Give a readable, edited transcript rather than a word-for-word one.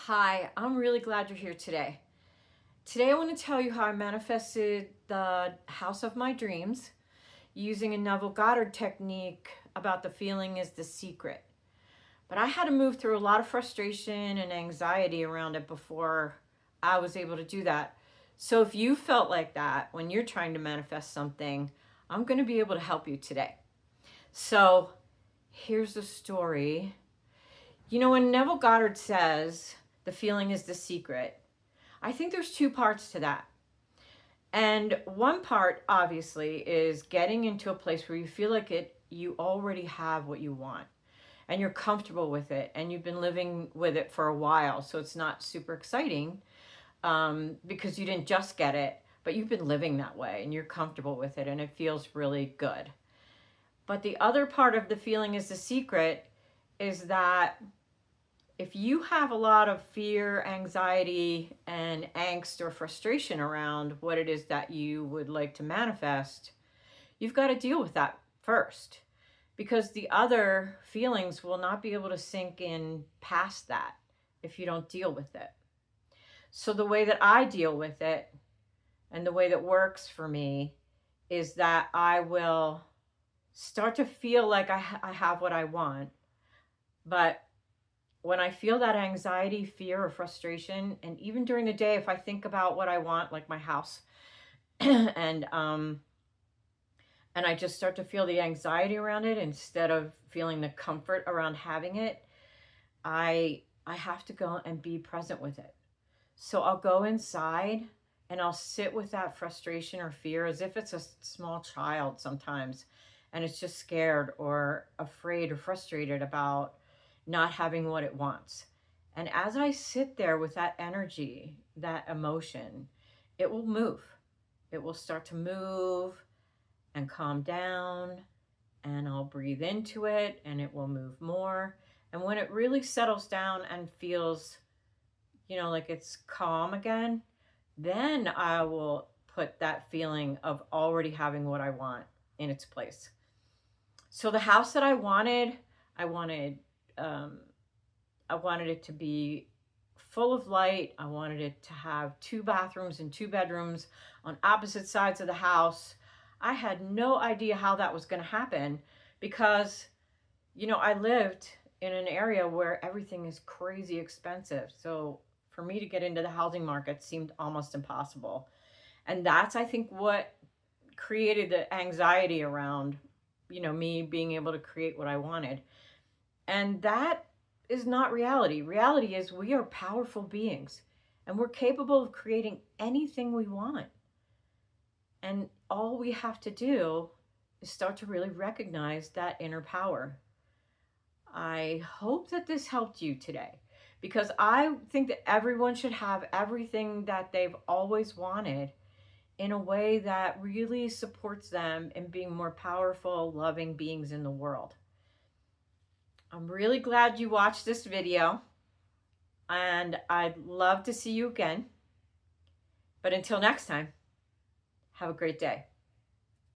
Hi, I'm really glad you're here today. Today I want to tell you how I manifested the house of my dreams using a Neville Goddard technique about the feeling is the secret. But I had to move through a lot of frustration and anxiety around it before I was able to do that. So if you felt like that when you're trying to manifest something, I'm going to be able to help you today. So here's the story. When Neville Goddard says the feeling is the secret, I think there's two parts to that. And one part, obviously, is getting into a place where you feel like you already have what you want and you're comfortable with it and you've been living with it for a while. So it's not super exciting because you didn't just get it, but you've been living that way and you're comfortable with it and it feels really good. But the other part of the feeling is the secret is that if you have a lot of fear, anxiety, and angst or frustration around what it is that you would like to manifest, you've got to deal with that first, because the other feelings will not be able to sink in past that if you don't deal with it. So the way that I deal with it and the way that works for me is that I will start to feel like I have what I want, but when I feel that anxiety, fear, or frustration, and even during the day, if I think about what I want, like my house, and I just start to feel the anxiety around it instead of feeling the comfort around having it, I have to go and be present with it. So I'll go inside and I'll sit with that frustration or fear as if it's a small child sometimes, and it's just scared or afraid or frustrated about not having what it wants. And as I sit there with that energy, that emotion, it will move. It will start to move and calm down, and I'll breathe into it and it will move more. And when it really settles down and feels, like it's calm again, then I will put that feeling of already having what I want in its place. So the house that I wanted it to be full of light. I wanted it to have 2 bathrooms and 2 bedrooms on opposite sides of the house. I had no idea how that was going to happen because, I lived in an area where everything is crazy expensive. So for me to get into the housing market seemed almost impossible. And that's, I think, what created the anxiety around, me being able to create what I wanted. And that is not reality. Reality is we are powerful beings and we're capable of creating anything we want. And all we have to do is start to really recognize that inner power. I hope that this helped you today, because I think that everyone should have everything that they've always wanted in a way that really supports them in being more powerful, loving beings in the world. I'm really glad you watched this video, and I'd love to see you again. But until next time, have a great day.